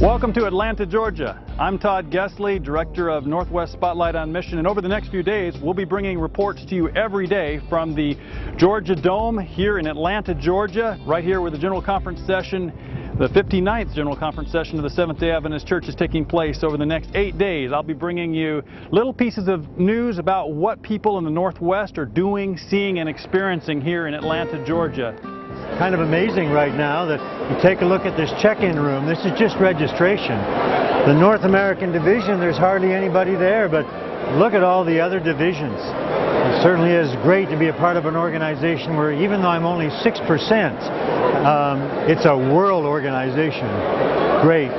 Welcome to Atlanta, Georgia. I'm Todd Gesley, Director of Northwest Spotlight on Mission, and over the next few days we'll be bringing reports to you every day from the Georgia Dome here in Atlanta, Georgia, right here where the General Conference session, the 59th General Conference session of the Seventh-day Adventist Church is taking place over the next 8 days. I'll be bringing you little pieces of news about what people in the Northwest are doing, seeing, and experiencing here in Atlanta, Georgia. Kind of amazing right now that you take a look at this check-in room. This is just registration. The North American division, there's hardly anybody there, but look at all the other divisions. It certainly is great to be a part of an organization where, even though I'm only 6%, it's a world organization. Great.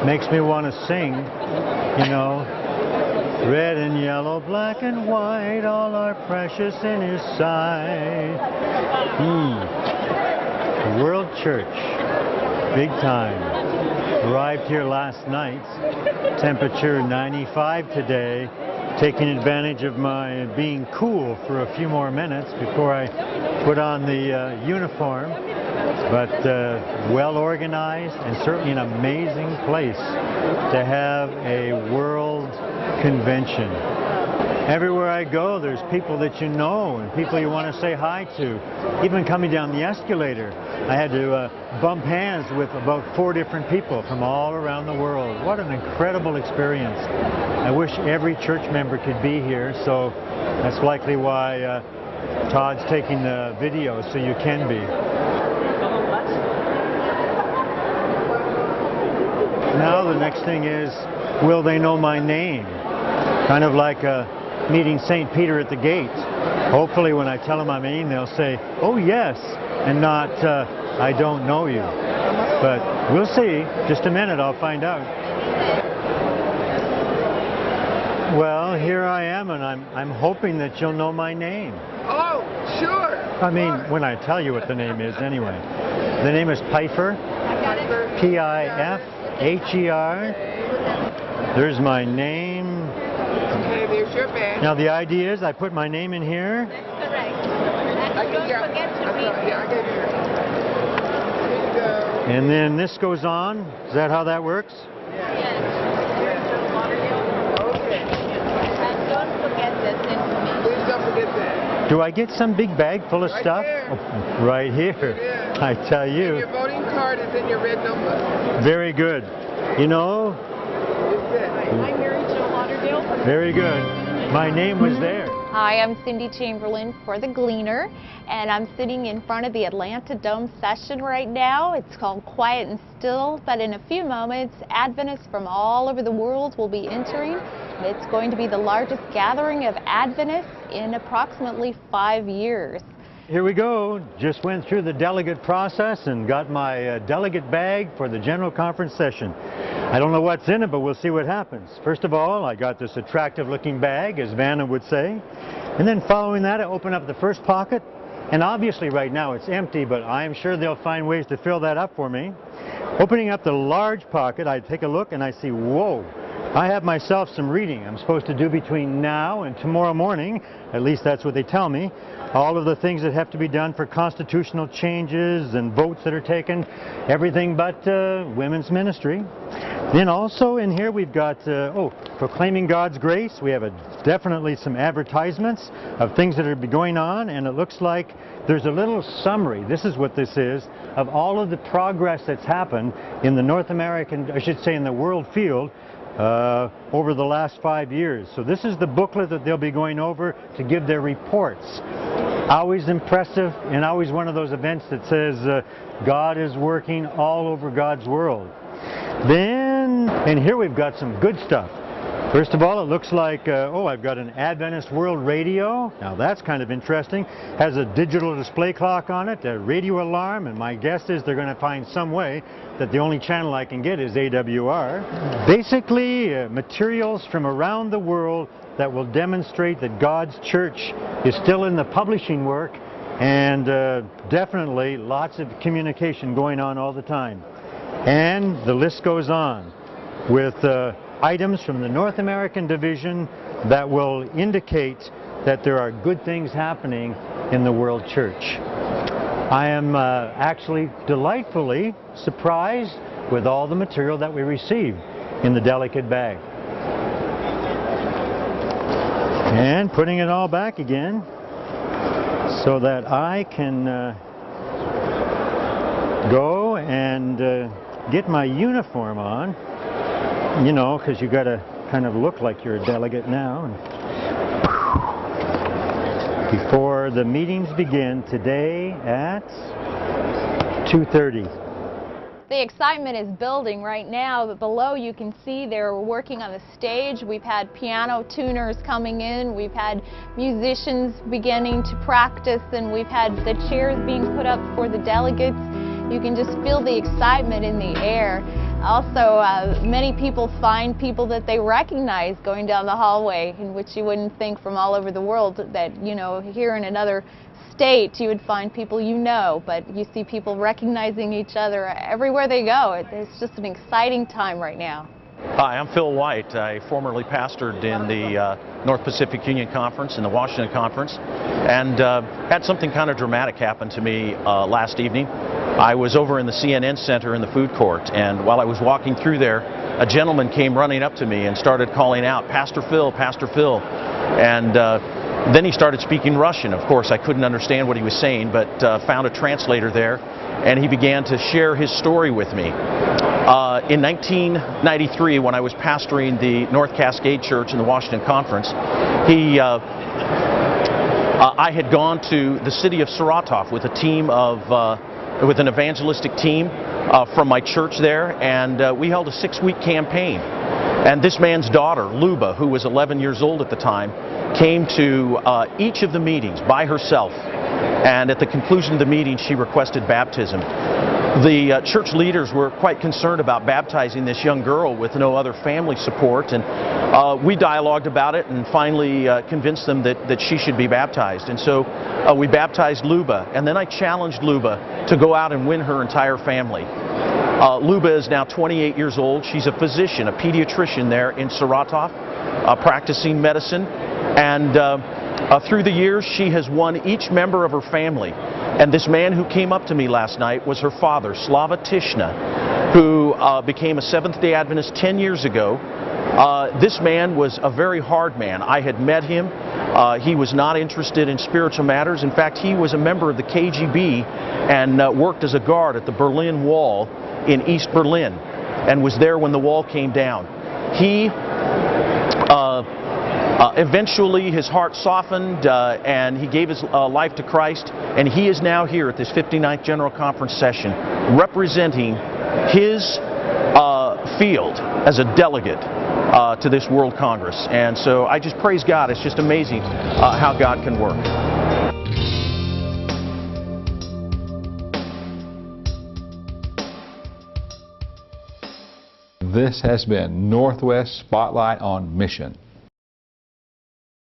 Makes me want to sing, you know. Red and yellow, black and white, all are precious in His sight. World Church, big time. Arrived here last night, temperature 95 today, taking advantage of my being cool for a few more minutes before I put on the uniform. But well organized and certainly an amazing place to have a world convention. Everywhere I go, there's people that you know and people you want to say hi to. Even coming down the escalator, I had to bump hands with about 4 different people from all around the world. What an incredible experience. I wish every church member could be here, so that's likely why Todd's taking the video, so you can be. Now the next thing is, will they know my name? Kind of like meeting St. Peter at the gate. Hopefully when I tell them my name, they'll say, "Oh yes," and not, "I don't know you." But we'll see. Just a minute, I'll find out. Well, here I am, and I'm hoping that you'll know my name. Oh, sure. I mean, when I tell you what the name is anyway. The name is Pifer, P-I-F-H-E-R. There's my name. Okay, there's your bag. Now the idea is I put my name in here. That's correct. And don't forget to read. Yeah, I get it. Here you go. And then this goes on. Is that how that works? Yes. Okay. And don't forget this information. Please don't forget that. Do I get some big bag full of Right stuff? there. Oh, right here. Yeah. I tell And you. your voting card is in your red notebook. Very good. You know, It's it. I'm Mary Jo Lauderdale. very good. My name was there. Hi, I'm Cindy Chamberlain for The Gleaner, and I'm sitting in front of the Atlanta Dome session right now. It's called Quiet and Still, but in a few moments, Adventists from all over the world will be entering. It's going to be the largest gathering of Adventists in approximately 5 years. Here we go. Just went through the delegate process and got my delegate bag for the General Conference session. I don't know what's in it, but we'll see what happens. First of all, I got this attractive looking bag, as Vanna would say. And then following that, I open up the first pocket. And obviously right now it's empty, but I'm sure they'll find ways to fill that up for me. Opening up the large pocket, I take a look and I see, whoa, I have myself some reading I'm supposed to do between now and tomorrow morning. At least that's what they tell me. All of the things that have to be done for constitutional changes and votes that are taken, everything but women's ministry. Then also in here we've got, proclaiming God's grace. We have definitely some advertisements of things that are going on, and it looks like there's a little summary. This is what this is, of all of the progress that's happened in the North American, I should say in the world field, over the last 5 years. So this is the booklet that they'll be going over to give their reports. Always impressive, and always one of those events that says God is working all over God's world. Then, and here we've got some good stuff. First of all, it looks like, I've got an Adventist World Radio. Now that's kind of interesting. Has a digital display clock on it, a radio alarm, and my guess is they're going to find some way that the only channel I can get is AWR. Basically, materials from around the world that will demonstrate that God's church is still in the publishing work, and definitely lots of communication going on all the time. And the list goes on with items from the North American division that will indicate that there are good things happening in the world church. I am actually delightfully surprised with all the material that we receive in the delegate bag. And putting it all back again so that I can go and get my uniform on, you know, because you got to kind of look like you're a delegate now. Before the meetings begin today at 2:30. The excitement is building right now, but below you can see they're working on the stage. We've had piano tuners coming in, we've had musicians beginning to practice, and we've had the chairs being put up for the delegates. You can just feel the excitement in the air. Also, many people find people that they recognize going down the hallway, in which you wouldn't think from all over the world that, you know, here in another state you would find people you know, but you see people recognizing each other everywhere they go. It's just an exciting time right now. Hi, I'm Phil White. I formerly pastored in the North Pacific Union Conference and the Washington Conference, and had something kind of dramatic happen to me last evening. I was over in the CNN Center in the food court, and while I was walking through there, a gentleman came running up to me and started calling out, "Pastor Phil, Pastor Phil." And then he started speaking Russian. Of course, I couldn't understand what he was saying, but found a translator there, and he began to share his story with me. In 1993, when I was pastoring the North Cascade Church in the Washington Conference, I had gone to the city of Saratov with a team of with an evangelistic team from my church there, and we held a 6-week campaign. And this man's daughter, Luba, who was 11 years old at the time, came to each of the meetings by herself, and at the conclusion of the meeting she requested baptism. The church leaders were quite concerned about baptizing this young girl with no other family support, and we dialogued about it and finally convinced them that she should be baptized. And so we baptized Luba, and then I challenged Luba to go out and win her entire family. Luba is now 28 years old. She's a physician, a pediatrician there in Saratov, practicing medicine, and through the years she has won each member of her family. And this man who came up to me last night was her father, Slava Tishna, who became a Seventh-day Adventist 10 years ago. This man was a very hard man. I had met him. He was not interested in spiritual matters. In fact, he was a member of the KGB and worked as a guard at the Berlin Wall in East Berlin and was there when the wall came down. He eventually his heart softened and he gave his life to Christ, and he is now here at this 59th General Conference session representing his field as a delegate to this World Congress. And so I just praise God. It's just amazing how God can work. This has been Northwest Spotlight on Mission.